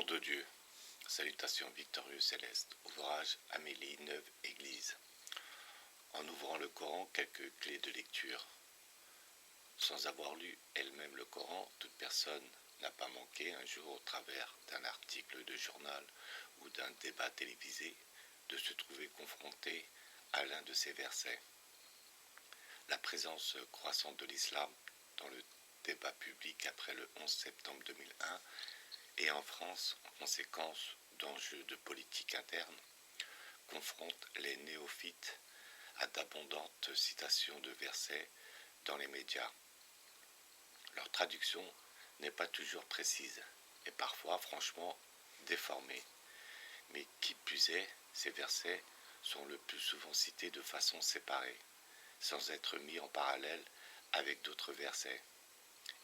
de Dieu, salutations victorieux célestes, ouvrage Amélie Neuve Église. En ouvrant le Coran, quelques clés de lecture. Sans avoir lu elle-même le Coran, toute personne n'a pas manqué un jour au travers d'un article de journal ou d'un débat télévisé de se trouver confronté à l'un de ces versets. La présence croissante de l'islam dans le débat public après le 11 septembre 2001 et en France, en conséquence d'enjeux de politique interne, confronte les néophytes à d'abondantes citations de versets dans les médias. Leur traduction n'est pas toujours précise et parfois franchement déformée. Mais qui plus est, ces versets sont le plus souvent cités de façon séparée, sans être mis en parallèle avec d'autres versets,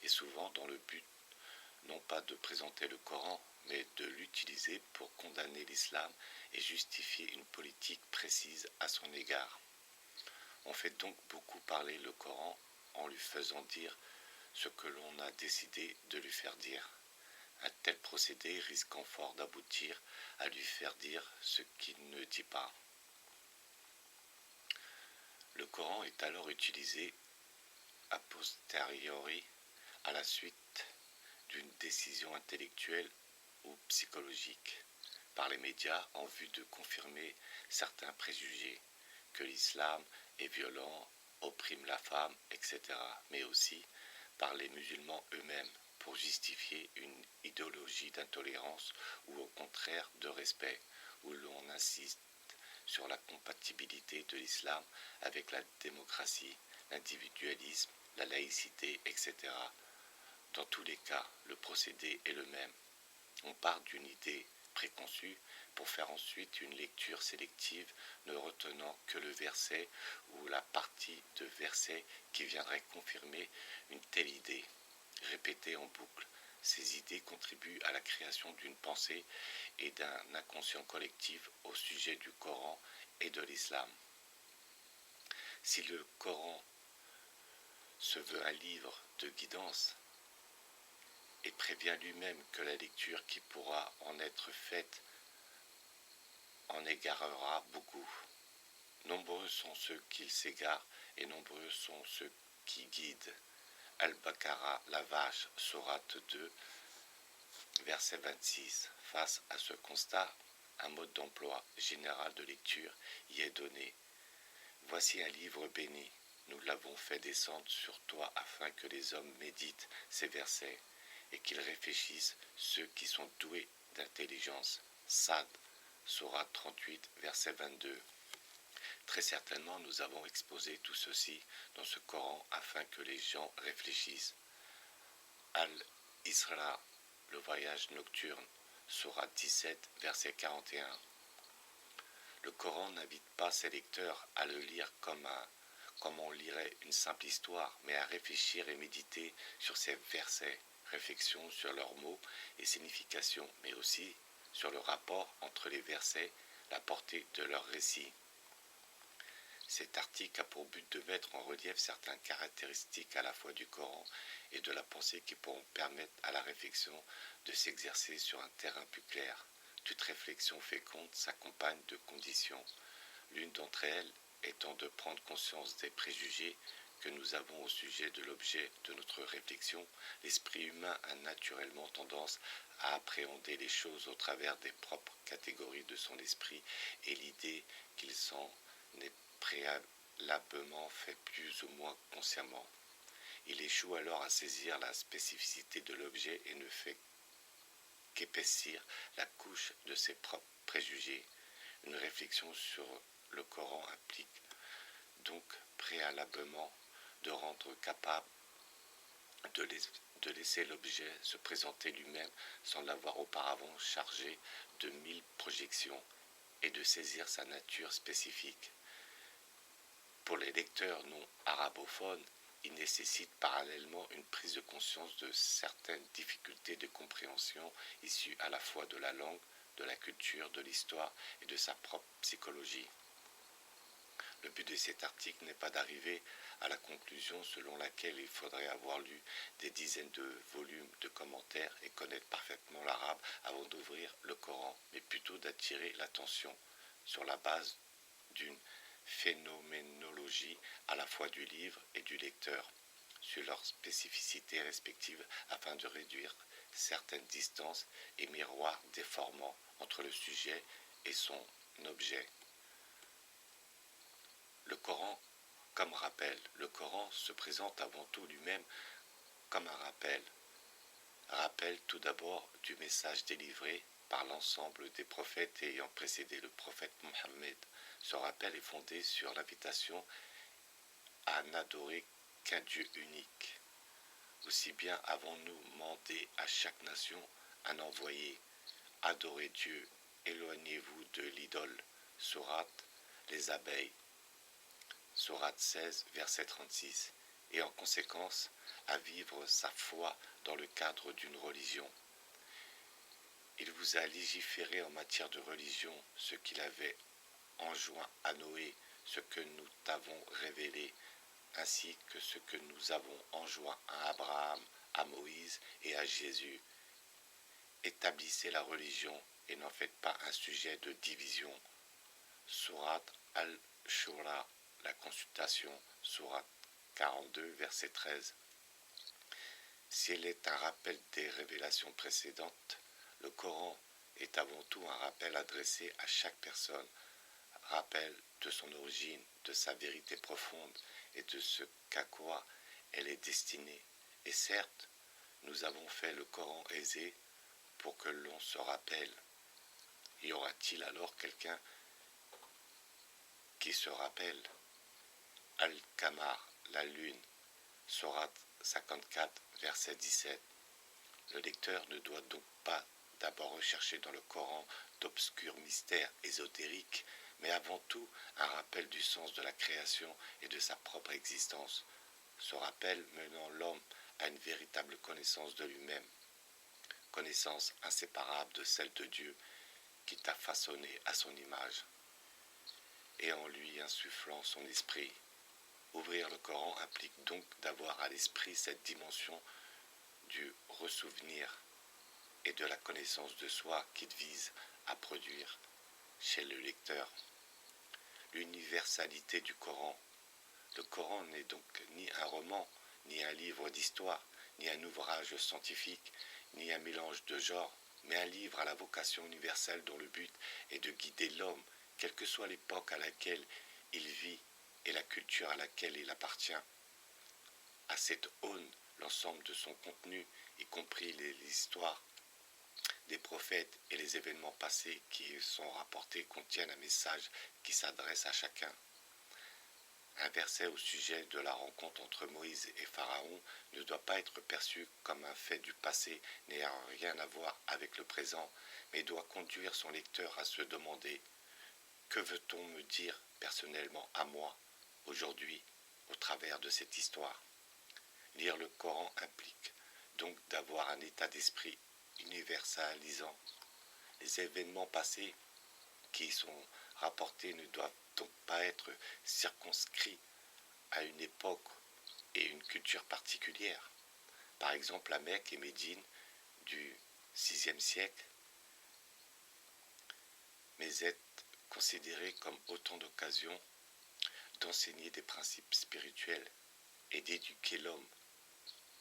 et souvent dans le but non pas de présenter le Coran, mais de l'utiliser pour condamner l'islam et justifier une politique précise à son égard. On fait donc beaucoup parler le Coran en lui faisant dire ce que l'on a décidé de lui faire dire. Un tel procédé risquant fort d'aboutir à lui faire dire ce qu'il ne dit pas. Le Coran est alors utilisé a posteriori à la suite d'une décision intellectuelle ou psychologique par les médias en vue de confirmer certains préjugés, que l'islam est violent, opprime la femme, etc., mais aussi par les musulmans eux-mêmes pour justifier une idéologie d'intolérance ou au contraire de respect, où l'on insiste sur la compatibilité de l'islam avec la démocratie, l'individualisme, la laïcité, etc. Dans tous les cas, le procédé est le même. On part d'une idée préconçue pour faire ensuite une lecture sélective ne retenant que le verset ou la partie de verset qui viendrait confirmer une telle idée. Répétée en boucle, ces idées contribuent à la création d'une pensée et d'un inconscient collectif au sujet du Coran et de l'islam. Si le Coran se veut un livre de guidance, et prévient lui-même que la lecture qui pourra en être faite en égarera beaucoup. Nombreux sont ceux qui s'égarent et nombreux sont ceux qui guident. Al-Baqarah, la vache, sourate 2, verset 26. Face à ce constat, un mode d'emploi général de lecture y est donné. Voici un livre béni. Nous l'avons fait descendre sur toi afin que les hommes méditent ces versets et qu'ils réfléchissent ceux qui sont doués d'intelligence. Sad, sourate 38, verset 22. Très certainement, nous avons exposé tout ceci dans ce Coran afin que les gens réfléchissent. Al-Isra, le voyage nocturne, sourate 17, verset 41. Le Coran n'invite pas ses lecteurs à le lire comme on lirait une simple histoire, mais à réfléchir et méditer sur ces versets. Réflexion sur leurs mots et significations, mais aussi sur le rapport entre les versets, la portée de leur récit. Cet article a pour but de mettre en relief certaines caractéristiques à la fois du Coran et de la pensée qui pourront permettre à la réflexion de s'exercer sur un terrain plus clair. Toute réflexion féconde s'accompagne de conditions. L'une d'entre elles étant de prendre conscience des préjugés que nous avons au sujet de l'objet de notre réflexion. L'esprit humain a naturellement tendance à appréhender les choses au travers des propres catégories de son esprit et l'idée qu'il s'en est préalablement fait plus ou moins consciemment. Il échoue alors à saisir la spécificité de l'objet et ne fait qu'épaissir la couche de ses propres préjugés. Une réflexion sur le Coran implique donc préalablement de rendre capable de laisser l'objet se présenter lui-même sans l'avoir auparavant chargé de 1000 projections et de saisir sa nature spécifique. Pour les lecteurs non arabophones, il nécessite parallèlement une prise de conscience de certaines difficultés de compréhension issues à la fois de la langue, de la culture, de l'histoire et de sa propre psychologie. Le but de cet article n'est pas d'arriver à la conclusion selon laquelle il faudrait avoir lu des dizaines de volumes de commentaires et connaître parfaitement l'arabe avant d'ouvrir le Coran, mais plutôt d'attirer l'attention sur la base d'une phénoménologie à la fois du livre et du lecteur, sur leurs spécificités respectives afin de réduire certaines distances et miroirs déformants entre le sujet et son objet. Le Coran comme rappel. Le Coran se présente avant tout lui-même comme un rappel. Rappel tout d'abord du message délivré par l'ensemble des prophètes ayant précédé le prophète Mohammed. Ce rappel est fondé sur l'invitation à n'adorer qu'un Dieu unique. Aussi bien avons-nous demandé à chaque nation un envoyé. Adorez Dieu, éloignez-vous de l'idole. Sourate les abeilles. Sourate 16, verset 36, et en conséquence à vivre sa foi dans le cadre d'une religion. Il vous a légiféré en matière de religion ce qu'il avait enjoint à Noé, ce que nous t'avons révélé, ainsi que ce que nous avons enjoint à Abraham, à Moïse et à Jésus. Établissez la religion et n'en faites pas un sujet de division. Sourate Al-Shura, la consultation, sourate 42, verset 13. Si elle est un rappel des révélations précédentes, le Coran est avant tout un rappel adressé à chaque personne, rappel de son origine, de sa vérité profonde et de ce qu'à quoi elle est destinée. Et certes, nous avons fait le Coran aisé pour que l'on se rappelle. Y aura-t-il alors quelqu'un qui se rappelle? Al-Qamar, la lune, sourate 54, verset 17. Le lecteur ne doit donc pas d'abord rechercher dans le Coran d'obscurs mystères ésotériques, mais avant tout un rappel du sens de la création et de sa propre existence. Ce rappel menant l'homme à une véritable connaissance de lui-même, connaissance inséparable de celle de Dieu qui t'a façonné à son image, et en lui insufflant son esprit. Ouvrir le Coran implique donc d'avoir à l'esprit cette dimension du ressouvenir et de la connaissance de soi qu'il vise à produire chez le lecteur. L'universalité du Coran. Le Coran n'est donc ni un roman, ni un livre d'histoire, ni un ouvrage scientifique, ni un mélange de genres, mais un livre à la vocation universelle dont le but est de guider l'homme, quelle que soit l'époque à laquelle il vit et la culture à laquelle il appartient. À cette aune, l'ensemble de son contenu, y compris les histoires des prophètes et les événements passés qui y sont rapportés, contiennent un message qui s'adresse à chacun. Un verset au sujet de la rencontre entre Moïse et Pharaon ne doit pas être perçu comme un fait du passé n'ayant rien à voir avec le présent, mais doit conduire son lecteur à se demander « Que veut-on me dire personnellement à moi, aujourd'hui, au travers de cette histoire ?» Lire le Coran implique donc d'avoir un état d'esprit universalisant. Les événements passés qui y sont rapportés ne doivent donc pas être circonscrits à une époque et une culture particulière. Par exemple, la Mecque et Médine du VIe siècle, mais être considérés comme autant d'occasions d'enseigner des principes spirituels et d'éduquer l'homme.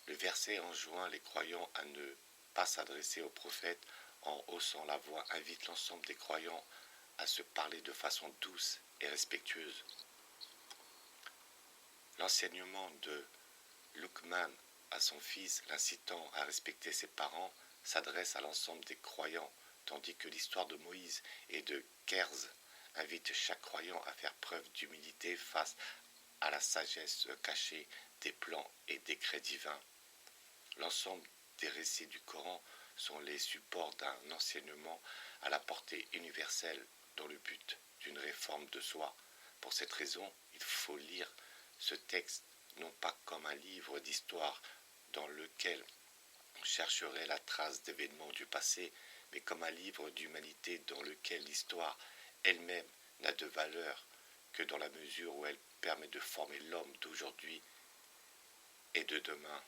Le verset enjoint les croyants à ne pas s'adresser aux prophètes en haussant la voix, invite l'ensemble des croyants à se parler de façon douce et respectueuse. L'enseignement de Luqman à son fils, l'incitant à respecter ses parents, s'adresse à l'ensemble des croyants, tandis que l'histoire de Moïse et de Kerz invite chaque croyant à faire preuve d'humilité face à la sagesse cachée des plans et décrets divins. L'ensemble des récits du Coran sont les supports d'un enseignement à la portée universelle dans le but d'une réforme de soi. Pour cette raison, il faut lire ce texte non pas comme un livre d'histoire dans lequel on chercherait la trace d'événements du passé, mais comme un livre d'humanité dans lequel l'histoire elle-même n'a de valeur que dans la mesure où elle permet de former l'homme d'aujourd'hui et de demain.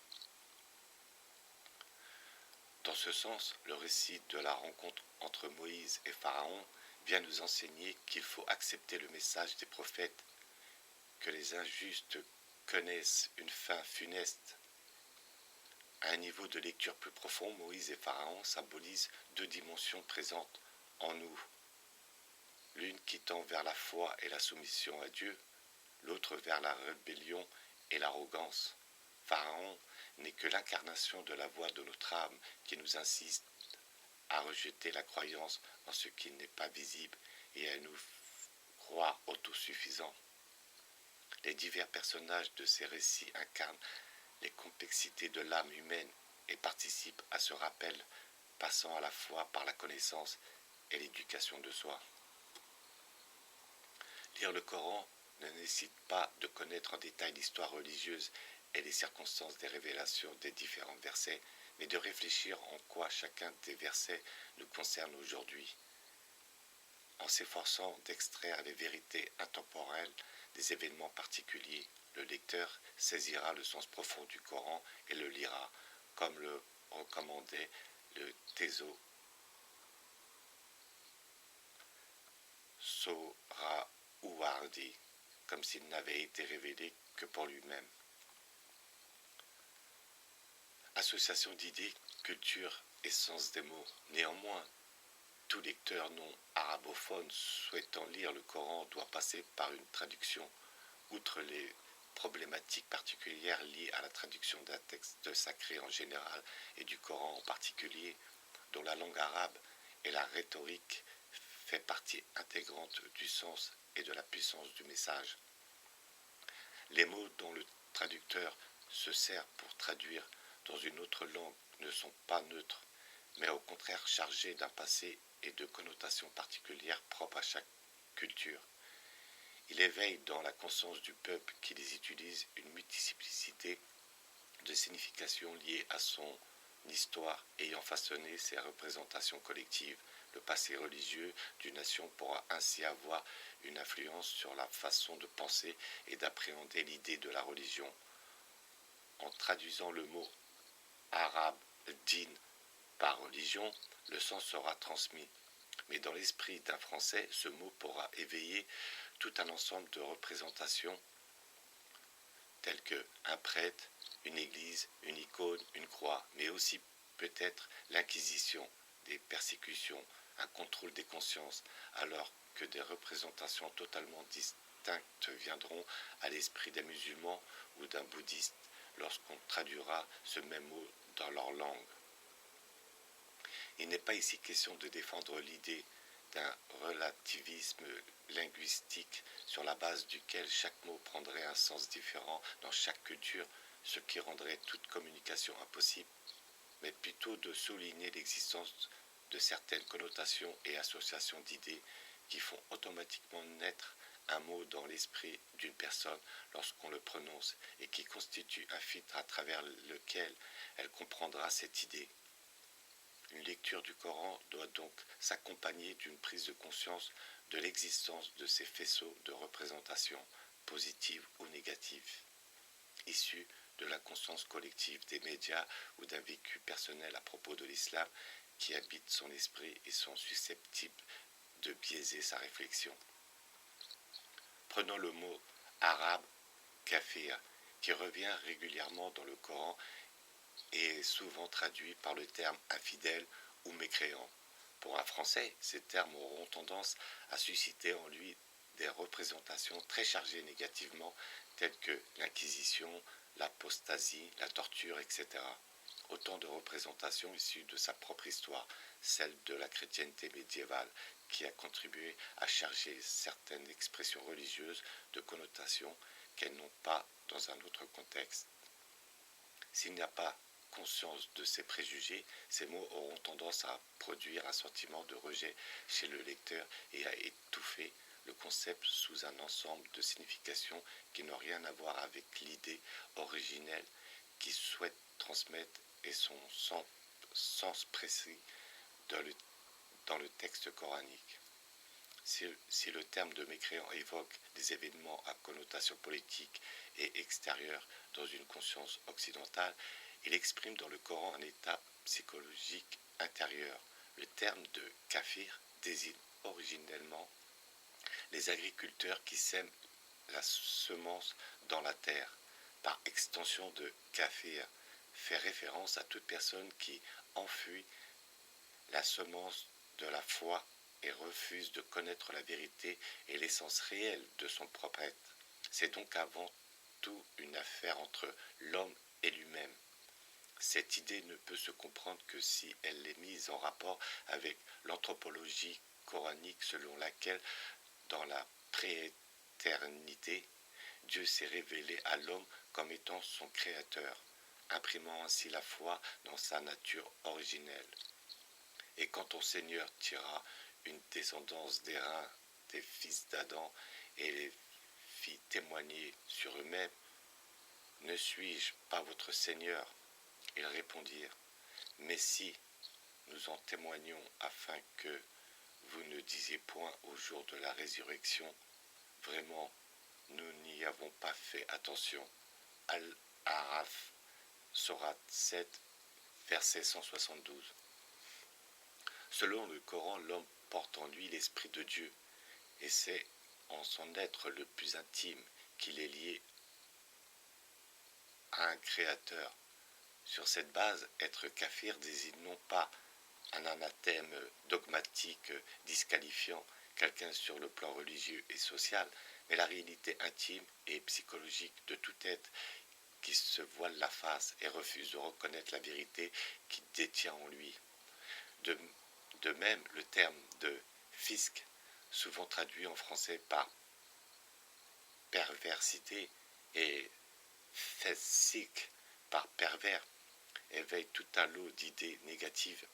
Dans ce sens, le récit de la rencontre entre Moïse et Pharaon vient nous enseigner qu'il faut accepter le message des prophètes, que les injustes connaissent une fin funeste. À un niveau de lecture plus profond, Moïse et Pharaon symbolisent deux dimensions présentes en nous, l'une qui tend vers la foi et la soumission à Dieu, l'autre vers la rébellion et l'arrogance. Pharaon n'est que l'incarnation de la voix de notre âme qui nous insiste à rejeter la croyance en ce qui n'est pas visible et à nous croire autosuffisants. Les divers personnages de ces récits incarnent les complexités de l'âme humaine et participent à ce rappel, passant à la fois par la connaissance et l'éducation de soi. Lire le Coran ne nécessite pas de connaître en détail l'histoire religieuse et les circonstances des révélations des différents versets, mais de réfléchir en quoi chacun des versets nous concerne aujourd'hui. En s'efforçant d'extraire les vérités intemporelles des événements particuliers, le lecteur saisira le sens profond du Coran et le lira, comme le recommandait le Tezo Sohraouardi, comme s'il n'avait été révélé que pour lui-même. Association d'idées, culture et sens des mots. Néanmoins, tout lecteur non arabophone souhaitant lire le Coran doit passer par une traduction. Outre les problématiques particulières liées à la traduction d'un texte sacré en général et du Coran en particulier, dont la langue arabe et la rhétorique fait partie intégrante du sens et de la puissance du message. Les mots dont le traducteur se sert pour traduire dans une autre langue ne sont pas neutres, mais au contraire chargés d'un passé et de connotations particulières propres à chaque culture. Il éveille dans la conscience du peuple qui les utilise une multiplicité de significations liées à son histoire ayant façonné ses représentations collectives. Le passé religieux d'une nation pourra ainsi avoir une influence sur la façon de penser et d'appréhender l'idée de la religion. En traduisant le mot arabe din par religion, le sens sera transmis. Mais dans l'esprit d'un Français, ce mot pourra éveiller tout un ensemble de représentations telles que un prêtre, une église, une icône, une croix, mais aussi peut-être l'inquisition, des persécutions, un contrôle des consciences, alors que des représentations totalement distinctes viendront à l'esprit d'un musulman ou d'un bouddhiste lorsqu'on traduira ce même mot dans leur langue. Il n'est pas ici question de défendre l'idée d'un relativisme linguistique sur la base duquel chaque mot prendrait un sens différent dans chaque culture, ce qui rendrait toute communication impossible, mais plutôt de souligner l'existence de certaines connotations et associations d'idées qui font automatiquement naître un mot dans l'esprit d'une personne lorsqu'on le prononce et qui constitue un filtre à travers lequel elle comprendra cette idée. Une lecture du Coran doit donc s'accompagner d'une prise de conscience de l'existence de ces faisceaux de représentation, positives ou négatives, issus de la conscience collective des médias ou d'un vécu personnel à propos de l'islam qui habitent son esprit et sont susceptibles de biaiser sa réflexion. Prenons le mot arabe kafir, qui revient régulièrement dans le Coran et est souvent traduit par le terme infidèle ou mécréant. Pour un Français, ces termes auront tendance à susciter en lui des représentations très chargées négativement, telles que l'inquisition, l'apostasie, la torture, etc. Autant de représentations issues de sa propre histoire, celle de la chrétienté médiévale, qui a contribué à charger certaines expressions religieuses de connotations qu'elles n'ont pas dans un autre contexte. S'il n'y a pas conscience de ces préjugés, ces mots auront tendance à produire un sentiment de rejet chez le lecteur et à étouffer le concept sous un ensemble de significations qui n'ont rien à voir avec l'idée originelle qu'il souhaite transmettre et son sens précis dans le texte coranique. Si le terme de mécréant évoque des événements à connotation politique et extérieure dans une conscience occidentale, il exprime dans le Coran un état psychologique intérieur. Le terme de kafir désigne originellement les agriculteurs qui sèment la semence dans la terre. Par extension de kafir fait référence à toute personne qui enfuit la semence de la foi et refuse de connaître la vérité et l'essence réelle de son propre être. C'est donc avant tout une affaire entre l'homme et lui-même. Cette idée ne peut se comprendre que si elle est mise en rapport avec l'anthropologie coranique selon laquelle, dans la prééternité, Dieu s'est révélé à l'homme comme étant son créateur, imprimant ainsi la foi dans sa nature originelle. Et quand ton Seigneur tira une descendance des reins des fils d'Adam et les fit témoigner sur eux-mêmes, ne suis-je pas votre Seigneur? Ils répondirent, mais si, nous en témoignons afin que vous ne disiez point au jour de la résurrection, vraiment, nous n'y avons pas fait attention. Al-Araf, Sourate 7, verset 172. Selon le Coran, l'homme porte en lui l'Esprit de Dieu, et c'est en son être le plus intime qu'il est lié à un créateur. Sur cette base, être kafir désigne non pas un anathème dogmatique disqualifiant quelqu'un sur le plan religieux et social, mais la réalité intime et psychologique de tout être qui se voile la face et refuse de reconnaître la vérité qu'il détient en lui. De même, le terme de fisc, souvent traduit en français par perversité et fessique par pervers, éveille tout un lot d'idées négatives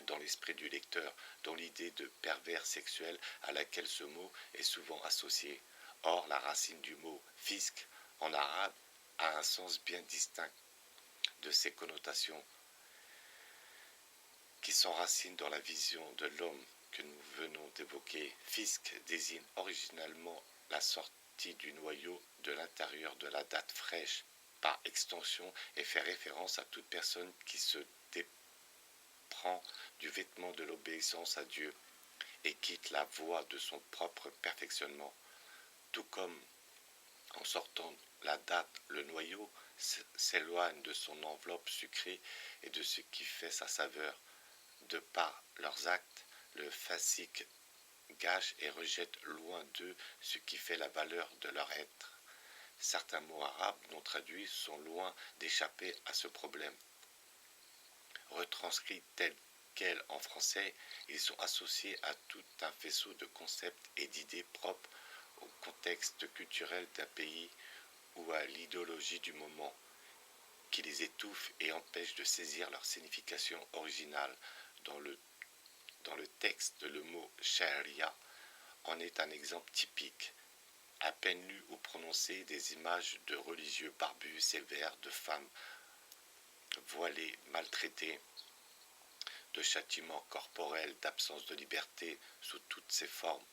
dans l'esprit du lecteur, dont l'idée de pervers sexuel à laquelle ce mot est souvent associé. Or, la racine du mot fisc en arabe a un sens bien distinct de ses connotations qui s'enracinent dans la vision de l'homme que nous venons d'évoquer. Fisc désigne originalement la sortie du noyau de l'intérieur de la date fraîche, par extension, et fait référence à toute personne qui se déprend du vêtement de l'obéissance à Dieu et quitte la voie de son propre perfectionnement. Tout comme en sortant la date, le noyau s'éloigne de son enveloppe sucrée et de ce qui fait sa saveur. De par leurs actes, le fascique gâche et rejette loin d'eux ce qui fait la valeur de leur être. Certains mots arabes non traduits sont loin d'échapper à ce problème. Retranscrits tels quels en français, ils sont associés à tout un faisceau de concepts et d'idées propres au contexte culturel d'un pays ou à l'idéologie du moment, qui les étouffe et empêche de saisir leur signification originale. Dans le texte, le mot sharia en est un exemple typique. À peine lu ou prononcé, des images de religieux barbus, sévères, de femmes voilées, maltraitées, de châtiments corporels, d'absence de liberté sous toutes ses formes,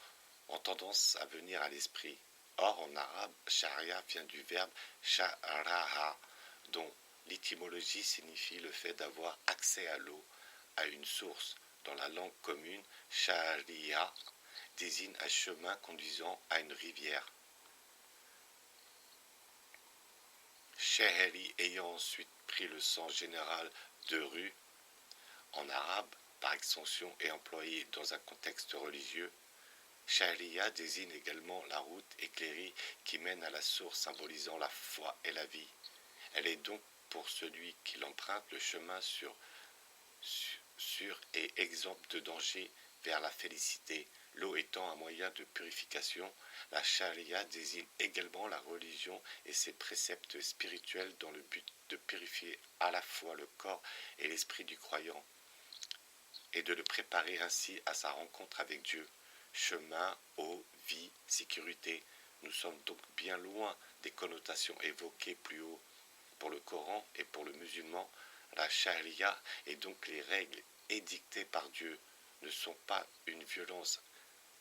ont tendance à venir à l'esprit. Or, en arabe, sharia vient du verbe sha'raha, dont l'étymologie signifie le fait d'avoir accès à l'eau, à une source. Dans la langue commune, sharia désigne un chemin conduisant à une rivière. Shehri ayant ensuite pris le sens général de rue, en arabe, par extension et employé dans un contexte religieux, sharia désigne également la route éclairée qui mène à la source symbolisant la foi et la vie. Elle est donc pour celui qui l'emprunte le chemin sûr et exempt de danger vers la félicité. L'eau étant un moyen de purification, la charia désigne également la religion et ses préceptes spirituels dans le but de purifier à la fois le corps et l'esprit du croyant et de le préparer ainsi à sa rencontre avec Dieu. Chemin, eau, vie, sécurité. Nous sommes donc bien loin des connotations évoquées plus haut. Pour le Coran et pour le musulman, la charia et donc les règles édictées par Dieu ne sont pas une violence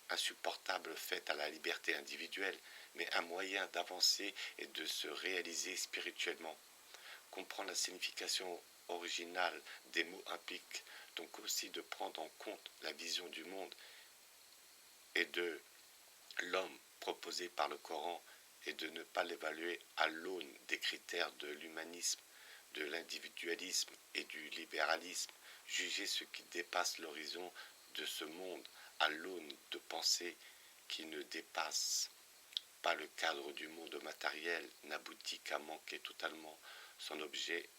insupportable faite à la liberté individuelle, mais un moyen d'avancer et de se réaliser spirituellement. Comprendre la signification originale des mots implique donc aussi de prendre en compte la vision du monde et de l'homme proposé par le Coran et de ne pas l'évaluer à l'aune des critères de l'humanisme, de l'individualisme et du libéralisme, juger ce qui dépasse l'horizon de ce monde à l'aune de pensées qui ne dépassent pas le cadre du monde matériel n'aboutit qu'à manquer totalement son objet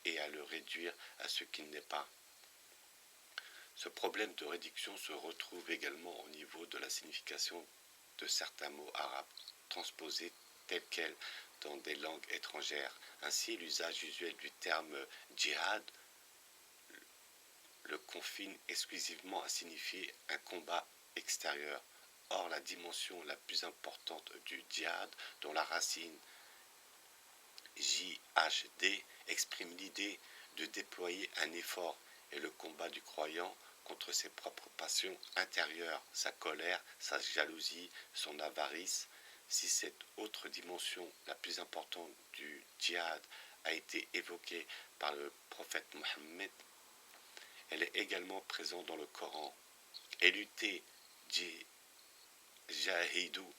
et à le réduire à ce qu'il n'est pas. Ce problème de réduction se retrouve également au niveau de la signification de certains mots arabes, transposés tels quels dans des langues étrangères. Ainsi, l'usage usuel du terme djihad le confine exclusivement à signifier un combat extérieur. Or, la dimension la plus importante du djihad, dont la racine JHD exprime l'idée de déployer un effort et le combat du croyant contre ses propres passions intérieures, sa colère, sa jalousie, son avarice. Si cette autre dimension, la plus importante du djihad, a été évoquée par le prophète Mohammed, elle est également présente dans le Coran. Et lutter, jahidou,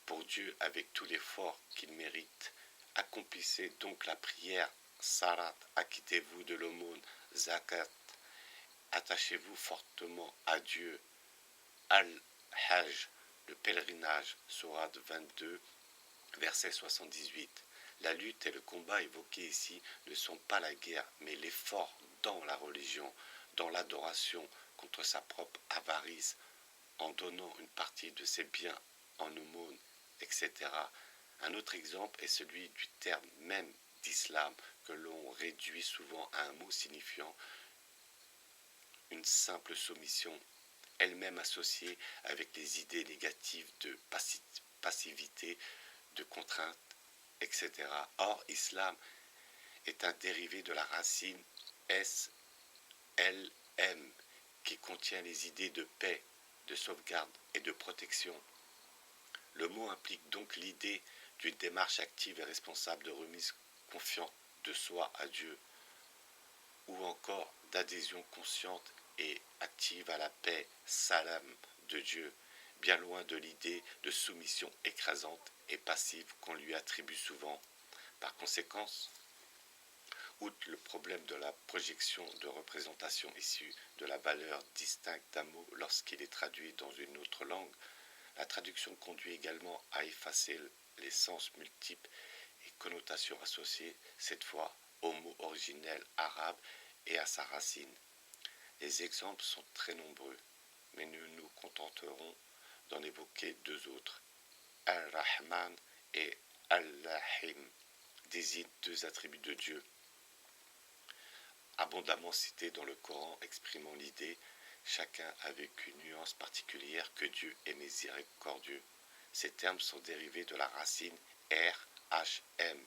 pour Dieu avec tout l'effort qu'il mérite. Accomplissez donc la prière, salat, acquittez-vous de l'aumône, zakat, attachez-vous fortement à Dieu. Al-Hajj, le pèlerinage, sourate 22, verset 78. La lutte et le combat évoqués ici ne sont pas la guerre, mais l'effort dans la religion, dans l'adoration contre sa propre avarice, en donnant une partie de ses biens en aumône, etc. Un autre exemple est celui du terme même d'islam que l'on réduit souvent à un mot signifiant une simple soumission, elle-même associée avec les idées négatives de passivité, de contrainte, etc. Or, islam est un dérivé de la racine SLM qui contient les idées de paix, de sauvegarde et de protection. Le mot implique donc l'idée d'une démarche active et responsable de remise confiante de soi à Dieu, ou encore d'adhésion consciente et active à la paix, salam, de Dieu, bien loin de l'idée de soumission écrasante et passive qu'on lui attribue souvent. Par conséquent, outre le problème de la projection de représentation issue de la valeur distincte d'un mot lorsqu'il est traduit dans une autre langue, la traduction conduit également à effacer les sens multiples et connotations associées, cette fois, au mot originel arabe et à sa racine. Les exemples sont très nombreux, mais nous nous contenterons d'en évoquer deux autres. Al-Rahman et Al-Rahim désignent deux attributs de Dieu, abondamment cités dans le Coran exprimant l'idée, chacun avec une nuance particulière, que Dieu est miséricordieux. Ces termes sont dérivés de la racine R-H-M,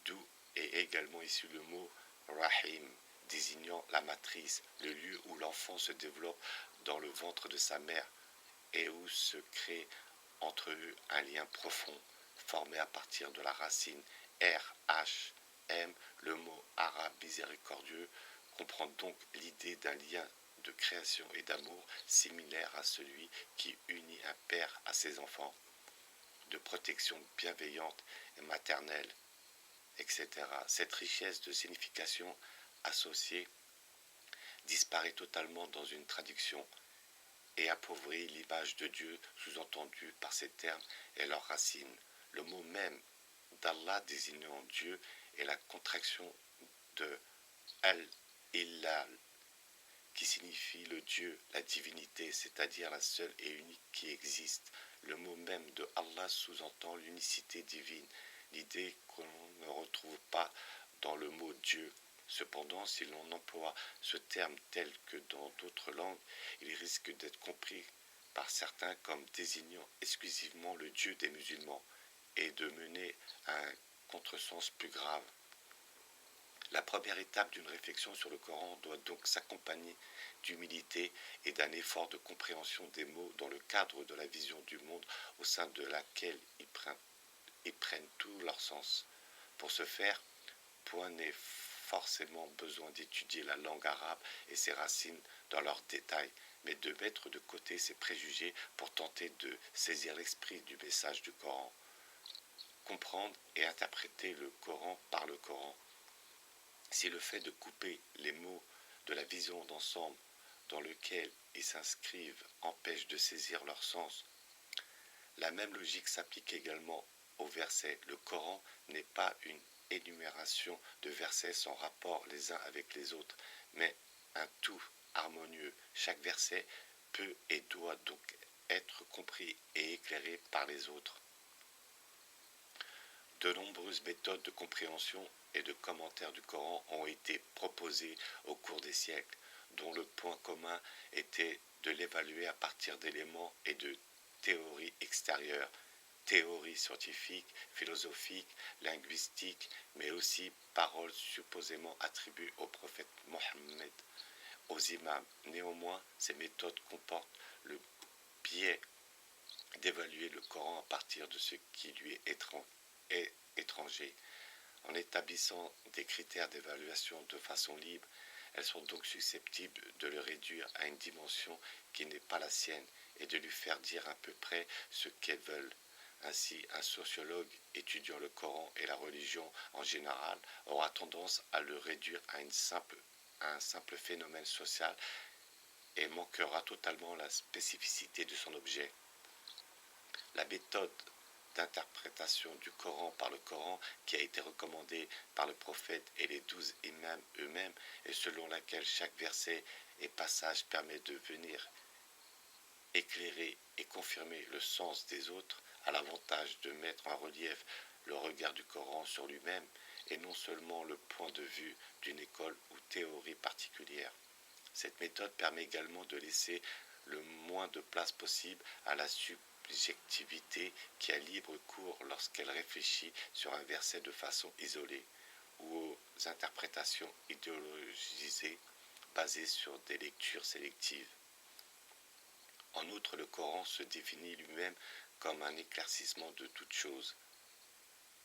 d'où est également issu le mot Rahim, désignant la matrice, le lieu où l'enfant se développe dans le ventre de sa mère et où se crée entre eux un lien profond, formé à partir de la racine R-H-M. Le mot arabe miséricordieux comprend donc l'idée d'un lien de création et d'amour similaire à celui qui unit un père à ses enfants, de protection bienveillante et maternelle, etc. Cette richesse de signification associée disparaît totalement dans une traduction et appauvrit l'image de Dieu sous-entendue par ces termes et leurs racines. Le mot même d'Allah désignant Dieu est la contraction de Al-Illal, qui signifie le Dieu, la divinité, c'est-à-dire la seule et unique qui existe. Le mot même de Allah sous-entend l'unicité divine, l'idée qu'on ne retrouve pas dans le mot Dieu. Cependant, si l'on emploie ce terme tel que dans d'autres langues, il risque d'être compris par certains comme désignant exclusivement le Dieu des musulmans et de mener à un contresens plus grave. La première étape d'une réflexion sur le Coran doit donc s'accompagner d'humilité et d'un effort de compréhension des mots dans le cadre de la vision du monde au sein de laquelle ils prennent tout leur sens. Pour ce faire, point n'est forcément besoin d'étudier la langue arabe et ses racines dans leurs détails, mais de mettre de côté ses préjugés pour tenter de saisir l'esprit du message du Coran. Comprendre et interpréter le Coran par le Coran. Si le fait de couper les mots de la vision d'ensemble dans lequel ils s'inscrivent empêche de saisir leur sens, la même logique s'applique également aux versets. Le Coran n'est pas une énumération de versets sans rapport les uns avec les autres, mais un tout harmonieux. Chaque verset peut et doit donc être compris et éclairé par les autres. De nombreuses méthodes de compréhension et de commentaire du Coran ont été proposées au cours des siècles, dont le point commun était de l'évaluer à partir d'éléments et de théories extérieures, théories scientifiques, philosophiques, linguistiques, mais aussi paroles supposément attribuées au prophète Mohammed, aux imams. Néanmoins, ces méthodes comportent le biais d'évaluer le Coran à partir de ce qui lui est étranger. En établissant des critères d'évaluation de façon libre, elles sont donc susceptibles de le réduire à une dimension qui n'est pas la sienne et de lui faire dire à peu près ce qu'elles veulent. Ainsi, un sociologue étudiant le Coran et la religion en général aura tendance à le réduire à un simple phénomène social et manquera totalement la spécificité de son objet. La méthode d'interprétation du Coran par le Coran qui a été recommandée par le prophète et les 12 imams eux-mêmes et selon laquelle chaque verset et passage permet de venir éclairer et confirmer le sens des autres a l'avantage de mettre en relief le regard du Coran sur lui-même et non seulement le point de vue d'une école ou théorie particulière. Cette méthode permet également de laisser le moins de place possible à la subjectivité qui a libre cours lorsqu'elle réfléchit sur un verset de façon isolée ou aux interprétations idéologisées basées sur des lectures sélectives. En outre, le Coran se définit lui-même comme un éclaircissement de toutes choses.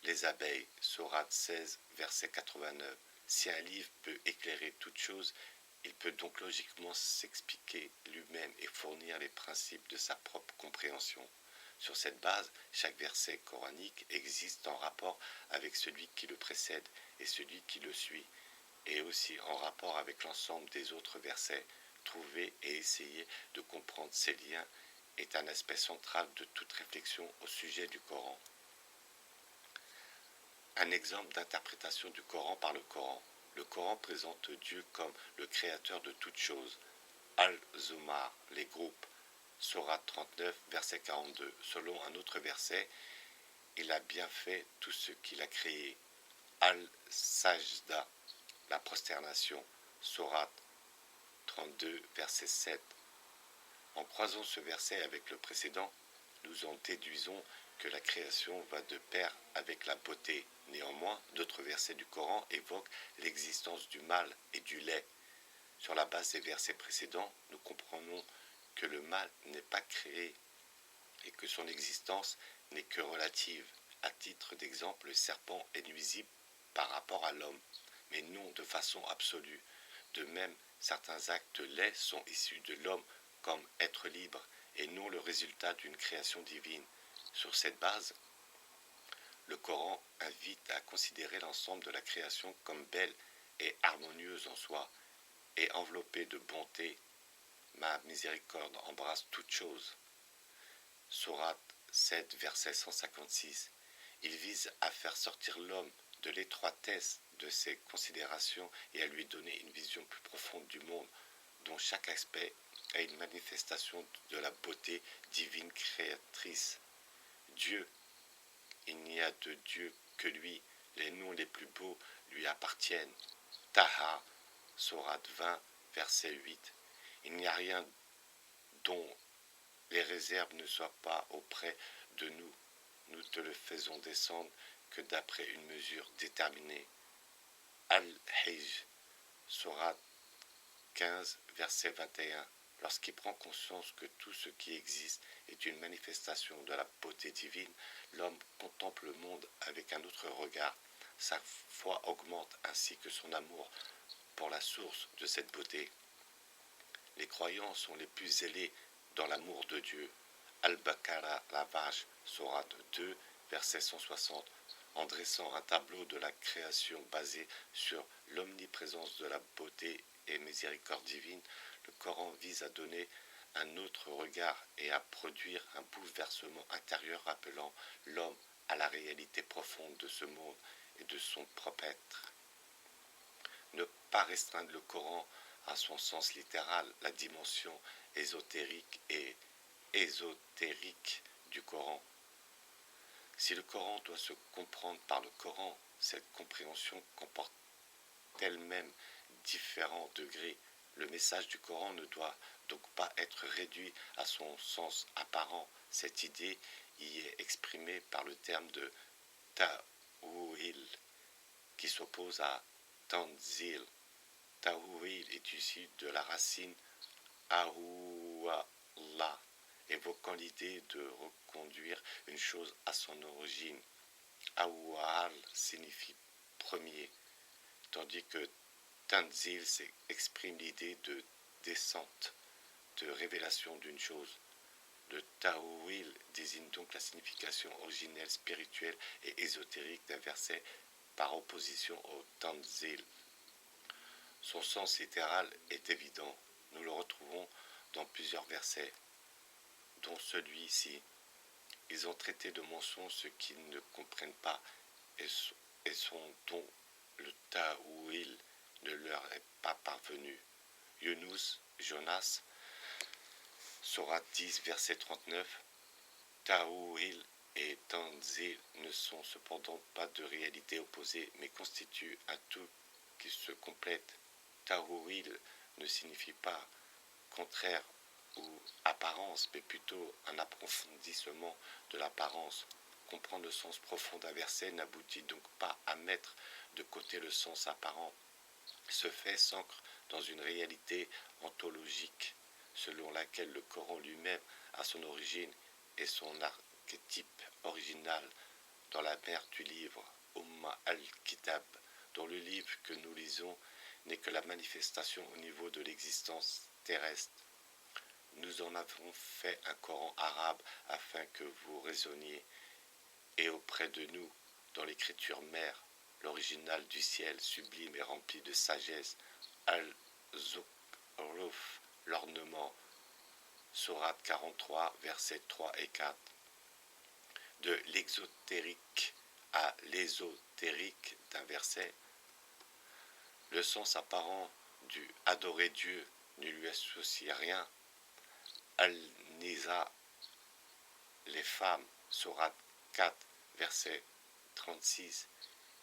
Les abeilles, sourate 16, verset 89. Si un livre peut éclairer toutes choses, il peut donc logiquement s'expliquer lui-même et fournir les principes de sa propre compréhension. Sur cette base, chaque verset coranique existe en rapport avec celui qui le précède et celui qui le suit, et aussi en rapport avec l'ensemble des autres versets. Trouver et essayer de comprendre ces liens est un aspect central de toute réflexion au sujet du Coran. Un exemple d'interprétation du Coran par le Coran. Le Coran présente Dieu comme le créateur de toutes choses. Al-Zumar, les groupes, sourate 39, verset 42. Selon un autre verset, il a bien fait tout ce qu'il a créé. Al-Sajda, la prosternation, sourate 32, verset 7. En croisant ce verset avec le précédent, nous en déduisons que la création va de pair avec la beauté. Néanmoins, d'autres versets du Coran évoquent l'existence du mal et du laid. Sur la base des versets précédents, nous comprenons que le mal n'est pas créé et que son existence n'est que relative. À titre d'exemple, le serpent est nuisible par rapport à l'homme, mais non de façon absolue. De même, certains actes laids sont issus de l'homme comme être libre et non le résultat d'une création divine. Sur cette base, le Coran invite à considérer l'ensemble de la création comme belle et harmonieuse en soi et enveloppée de bonté. Ma miséricorde embrasse toutes choses. Sourate 7, verset 156. Il vise à faire sortir l'homme de l'étroitesse de ses considérations et à lui donner une vision plus profonde du monde, dont chaque aspect est une manifestation de la beauté divine créatrice. Dieu, il n'y a de Dieu que lui, les noms les plus beaux lui appartiennent. Taha, sourate 20, verset 8. Il n'y a rien dont les réserves ne soient pas auprès de nous. Nous te le faisons descendre que d'après une mesure déterminée. Al-Hijj, Sourate 15, verset 21. Lorsqu'il prend conscience que tout ce qui existe est une manifestation de la beauté divine, l'homme contemple le monde avec un autre regard. Sa foi augmente ainsi que son amour pour la source de cette beauté. Les croyants sont les plus zélés dans l'amour de Dieu. Al-Baqarah, la vache, Sourate 2, verset 160. En dressant un tableau de la création basé sur l'omniprésence de la beauté et miséricorde divine, le Coran vise à donner un autre regard et à produire un bouleversement intérieur rappelant l'homme à la réalité profonde de ce monde et de son propre être. Ne pas restreindre le Coran à son sens littéral, la dimension ésotérique et ésotérique du Coran. Si le Coran doit se comprendre par le Coran, cette compréhension comporte elle-même différents degrés. Le message du Coran ne doit donc pas être réduit à son sens apparent. Cette idée y est exprimée par le terme de ta'wil, qui s'oppose à tanzil. Ta'wil est issu de la racine ahouallah, évoquant l'idée de reconduire une chose à son origine. Awal signifie premier, tandis que Tanzil exprime l'idée de descente, de révélation d'une chose. Le Ta'wil désigne donc la signification originelle, spirituelle et ésotérique d'un verset par opposition au Tanzil. Son sens littéral est évident. Nous le retrouvons dans plusieurs versets, dont celui-ci. Ils ont traité de mensonges ceux qui ne comprennent pas et sont dont le ta'wil ne leur est pas parvenu. Yunus, Jonas, Sourate 10, verset 39. Ta'wil et Tanzil ne sont cependant pas de réalités opposées, mais constituent un tout qui se complète. Ta'wil ne signifie pas contraire ou apparence, mais plutôt un approfondissement de l'apparence. Comprendre le sens profond d'un verset n'aboutit donc pas à mettre de côté le sens apparent. Ce fait s'ancre dans une réalité ontologique, selon laquelle le Coran lui-même a son origine et son archétype original dans la mère du livre, al-Kitab, dont le livre que nous lisons n'est que la manifestation au niveau de l'existence terrestre. Nous en avons fait un Coran arabe afin que vous raisonniez, et auprès de nous, dans l'écriture mère, l'original du ciel sublime et rempli de sagesse, Al-Zukhruf, l'ornement, Sourate 43, versets 3 et 4. De l'exotérique à l'ésotérique d'un verset, le sens apparent du adorer Dieu ne lui associe rien. Al-Nisa, les femmes, Sourate 4, verset 36,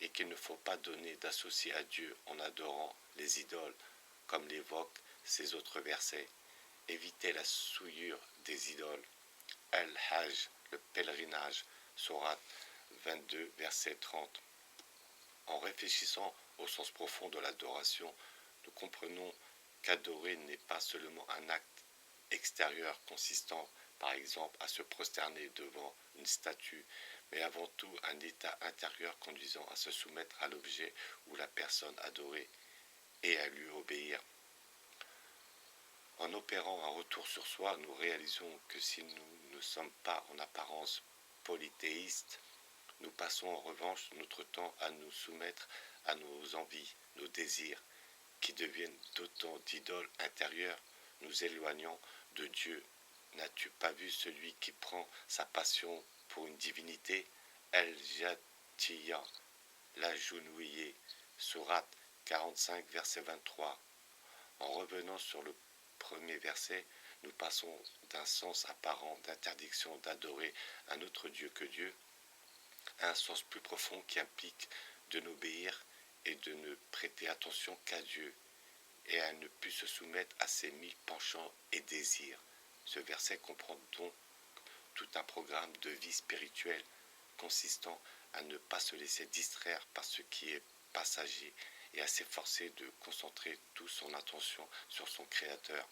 et qu'il ne faut pas donner d'associer à Dieu en adorant les idoles, comme l'évoquent ces autres versets. Évitez la souillure des idoles. Al-Hajj, le pèlerinage, Sourate 22, verset 30. En réfléchissant au sens profond de l'adoration, nous comprenons qu'adorer n'est pas seulement un acte extérieur consistant par exemple à se prosterner devant une statue, mais avant tout un état intérieur conduisant à se soumettre à l'objet ou la personne adorée et à lui obéir. En opérant un retour sur soi, nous réalisons que si nous ne sommes pas en apparence polythéistes, nous passons en revanche notre temps à nous soumettre à nos envies, nos désirs, qui deviennent autant d'idoles intérieures, nous éloignant de Dieu. N'as-tu pas vu celui qui prend sa passion pour une divinité? El-Jatiya, l'agenouillé, Sourate 45, verset 23. En revenant sur le premier verset, nous passons d'un sens apparent d'interdiction d'adorer un autre Dieu que Dieu à un sens plus profond qui implique de n'obéir et de ne prêter attention qu'à Dieu et à ne plus se soumettre à ses mille penchants et désirs. Ce verset comprend donc tout un programme de vie spirituelle consistant à ne pas se laisser distraire par ce qui est passager et à s'efforcer de concentrer toute son attention sur son Créateur.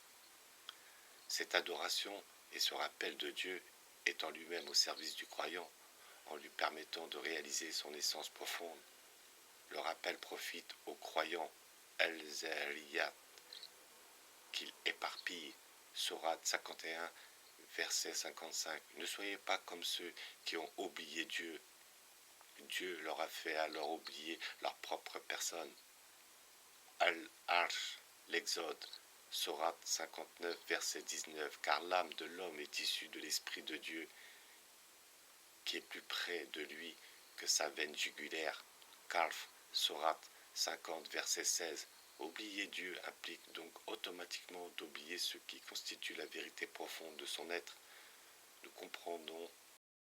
Cette adoration et ce rappel de Dieu est en lui-même au service du croyant, en lui permettant de réaliser son essence profonde. Le rappel profite aux croyants al-Zariyat qu'il éparpille. Sourate 51, verset 55. Ne soyez pas comme ceux qui ont oublié Dieu. Dieu leur a fait alors oublier leur propre personne. Al-Arsh, l'Exode, Sourate 59, verset 19. Car l'âme de l'homme est issue de l'Esprit de Dieu, qui est plus près de lui que sa veine jugulaire. Kahf, Sourate 50, verset 16. Oublier Dieu implique donc automatiquement d'oublier ce qui constitue la vérité profonde de son être. Nous comprenons